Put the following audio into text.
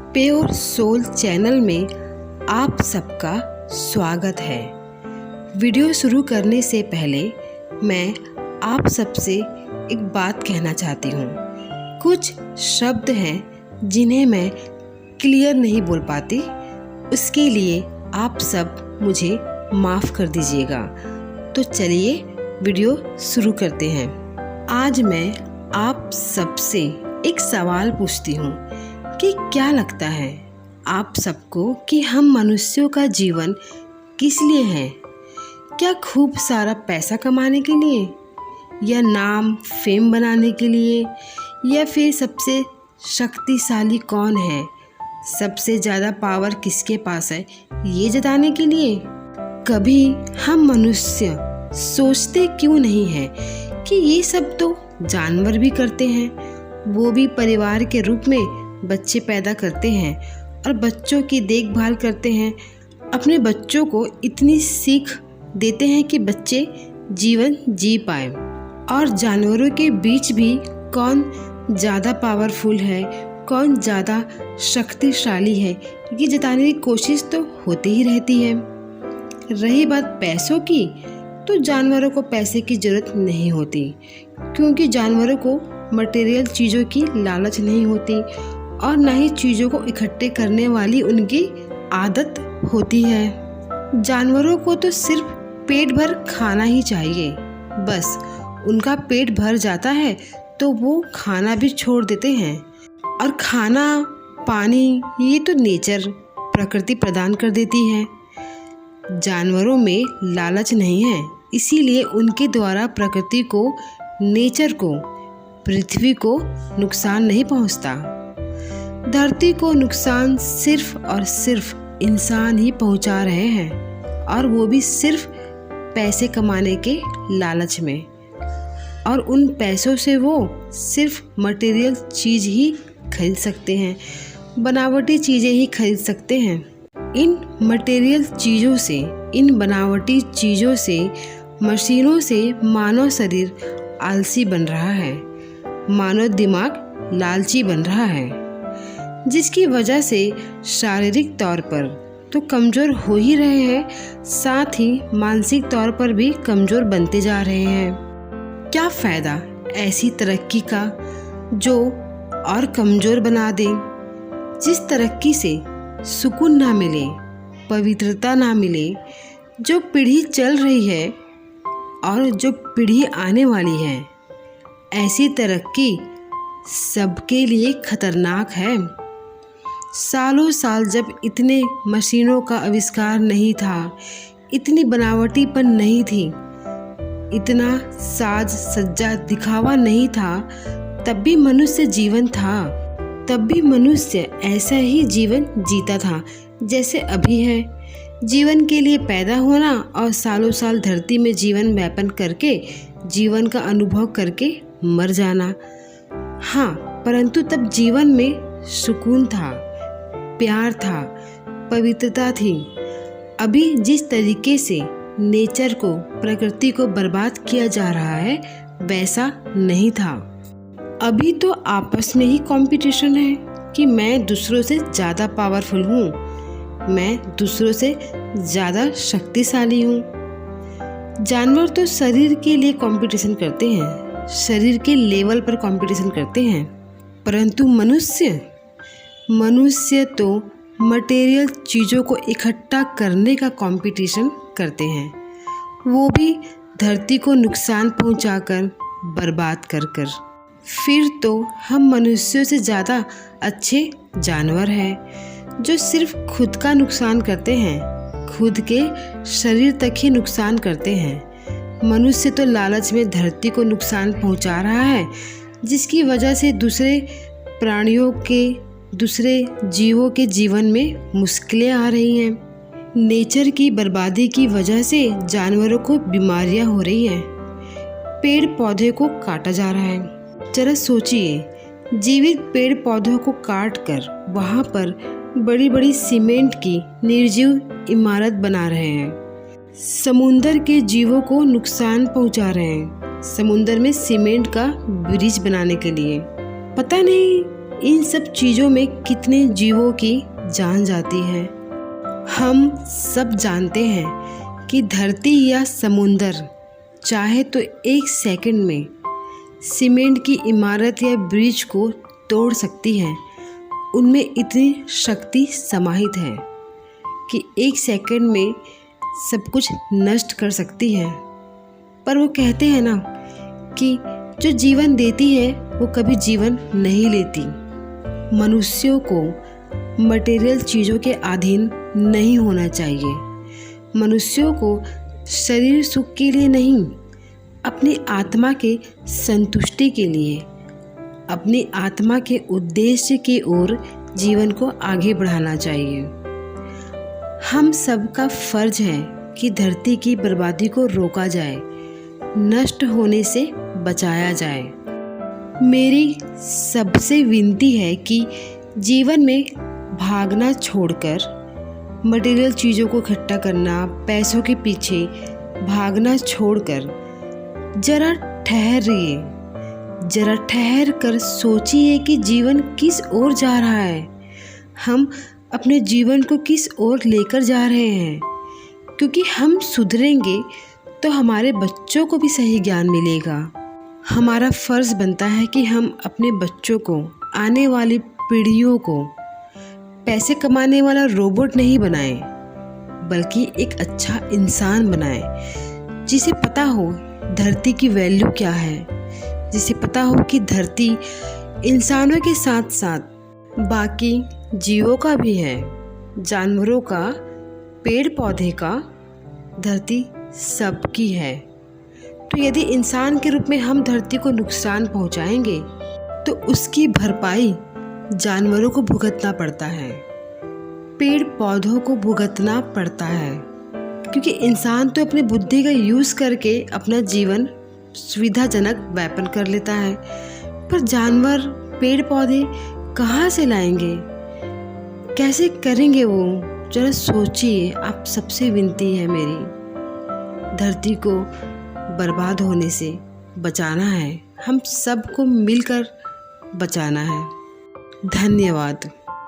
Pure soul channel में आप सबका स्वागत है। वीडियो शुरू करने से पहले मैं आप सबसे एक बात कहना चाहती हूँ। कुछ शब्द हैं जिन्हें मैं क्लियर नहीं बोल पाती, उसके लिए आप सब मुझे माफ़ कर दीजिएगा। तो चलिए वीडियो शुरू करते हैं। आज मैं आप सबसे एक सवाल पूछती हूँ कि क्या लगता है आप सबको कि हम मनुष्यों का जीवन किस लिए है? क्या खूब सारा पैसा कमाने के लिए, या नाम फेम बनाने के लिए, या फिर सबसे शक्तिशाली कौन है, सबसे ज़्यादा पावर किसके पास है, ये जताने के लिए? कभी हम मनुष्य सोचते क्यों नहीं हैं कि ये सब तो जानवर भी करते हैं। वो भी परिवार के रूप में बच्चे पैदा करते हैं और बच्चों की देखभाल करते हैं। अपने बच्चों को इतनी सीख देते हैं कि बच्चे जीवन जी पाए। और जानवरों के बीच भी कौन ज़्यादा पावरफुल है, कौन ज़्यादा शक्तिशाली है, ये जताने की कोशिश तो होती ही रहती है। रही बात पैसों की, तो जानवरों को पैसे की ज़रूरत नहीं होती, क्योंकि जानवरों को मटेरियल चीज़ों की लालच नहीं होती और ना ही चीज़ों को इकट्ठे करने वाली उनकी आदत होती है। जानवरों को तो सिर्फ पेट भर खाना ही चाहिए, बस उनका पेट भर जाता है तो वो खाना भी छोड़ देते हैं। और खाना पानी ये तो नेचर प्रकृति प्रदान कर देती है। जानवरों में लालच नहीं है, इसीलिए उनके द्वारा प्रकृति को, नेचर को, पृथ्वी को नुकसान नहीं पहुंचता। धरती को नुकसान सिर्फ और सिर्फ इंसान ही पहुंचा रहे हैं, और वो भी सिर्फ पैसे कमाने के लालच में। और उन पैसों से वो सिर्फ मटेरियल चीज़ ही खरीद सकते हैं, बनावटी चीज़ें ही खरीद सकते हैं। इन मटेरियल चीज़ों से, इन बनावटी चीज़ों से, मशीनों से मानव शरीर आलसी बन रहा है, मानव दिमाग लालची बन रहा है, जिसकी वजह से शारीरिक तौर पर तो कमज़ोर हो ही रहे हैं, साथ ही मानसिक तौर पर भी कमज़ोर बनते जा रहे हैं। क्या फ़ायदा ऐसी तरक्की का जो और कमज़ोर बना दे? जिस तरक्की से सुकून ना मिले, पवित्रता ना मिले, जो पीढ़ी चल रही है और जो पीढ़ी आने वाली है, ऐसी तरक्की सबके लिए खतरनाक है। सालों साल जब इतने मशीनों का आविष्कार नहीं था, इतनी बनावटीपन नहीं थी, इतना साज सज्जा दिखावा नहीं था, तब भी मनुष्य जीवन था। तब भी मनुष्य ऐसा ही जीवन जीता था जैसे अभी है। जीवन के लिए पैदा होना और सालों साल धरती में जीवन व्यापन करके, जीवन का अनुभव करके मर जाना। हाँ, परंतु तब जीवन में सुकून था, प्यार था, पवित्रता थी। अभी जिस तरीके से नेचर को, प्रकृति को बर्बाद किया जा रहा है, वैसा नहीं था। अभी तो आपस में ही कंपटीशन है कि मैं दूसरों से ज़्यादा पावरफुल हूँ, मैं दूसरों से ज़्यादा शक्तिशाली हूँ। जानवर तो शरीर के लिए कंपटीशन करते हैं, शरीर के लेवल पर कंपटीशन करते हैं, परंतु मनुष्य तो मटेरियल चीज़ों को इकट्ठा करने का कंपटीशन करते हैं, वो भी धरती को नुकसान पहुंचाकर, बर्बाद कर कर। फिर तो हम मनुष्यों से ज़्यादा अच्छे जानवर हैं, जो सिर्फ खुद का नुकसान करते हैं, खुद के शरीर तक ही नुकसान करते हैं। मनुष्य तो लालच में धरती को नुकसान पहुंचा रहा है, जिसकी वजह से दूसरे प्राणियों के, दूसरे जीवों के जीवन में मुश्किलें आ रही हैं। नेचर की बर्बादी की वजह से जानवरों को बीमारियां हो रही हैं, पेड़ पौधे को काटा जा रहा है। जरा सोचिए, जीवित पेड़ पौधों को काट कर वहाँ पर बड़ी बड़ी सीमेंट की निर्जीव इमारत बना रहे हैं, समुंदर के जीवों को नुकसान पहुँचा रहे हैं, समुंदर में सीमेंट का ब्रिज बनाने के लिए। पता नहीं इन सब चीज़ों में कितने जीवों की जान जाती है। हम सब जानते हैं कि धरती या समुंदर चाहे तो एक सेकंड में सीमेंट की इमारत या ब्रिज को तोड़ सकती है। उनमें इतनी शक्ति समाहित है कि एक सेकंड में सब कुछ नष्ट कर सकती है। पर वो कहते हैं ना कि जो जीवन देती है वो कभी जीवन नहीं लेती। मनुष्यों को मटेरियल चीज़ों के अधीन नहीं होना चाहिए। मनुष्यों को शरीर सुख के लिए नहीं, अपनी आत्मा के संतुष्टि के लिए, अपनी आत्मा के उद्देश्य की ओर जीवन को आगे बढ़ाना चाहिए। हम सबका फर्ज है कि धरती की बर्बादी को रोका जाए, नष्ट होने से बचाया जाए। मेरी सबसे विनती है कि जीवन में भागना छोड़कर, मटेरियल चीज़ों को इकट्ठा करना, पैसों के पीछे भागना छोड़कर जरा ठहरिए, जरा ठहर कर सोचिए कि जीवन किस ओर जा रहा है। हम अपने जीवन को किस ओर लेकर जा रहे हैं, क्योंकि हम सुधरेंगे तो हमारे बच्चों को भी सही ज्ञान मिलेगा। हमारा फ़र्ज़ बनता है कि हम अपने बच्चों को, आने वाली पीढ़ियों को पैसे कमाने वाला रोबोट नहीं बनाएं, बल्कि एक अच्छा इंसान बनाएं, जिसे पता हो धरती की वैल्यू क्या है, जिसे पता हो कि धरती इंसानों के साथ साथ बाकी जीवों का भी है, जानवरों का, पेड़ पौधे का, धरती सबकी है। तो यदि इंसान के रूप में हम धरती को नुकसान पहुंचाएंगे तो उसकी भरपाई जानवरों को भुगतना पड़ता है, पेड़ पौधों को भुगतना पड़ता है, क्योंकि इंसान तो अपनी बुद्धि का यूज़ करके अपना जीवन सुविधाजनक व्यापन कर लेता है, पर जानवर, पेड़ पौधे कहाँ से लाएंगे, कैसे करेंगे वो? जरा सोचिए। आप सबसे विनती है मेरी, धरती को बर्बाद होने से बचाना है, हम सबको मिलकर बचाना है। धन्यवाद।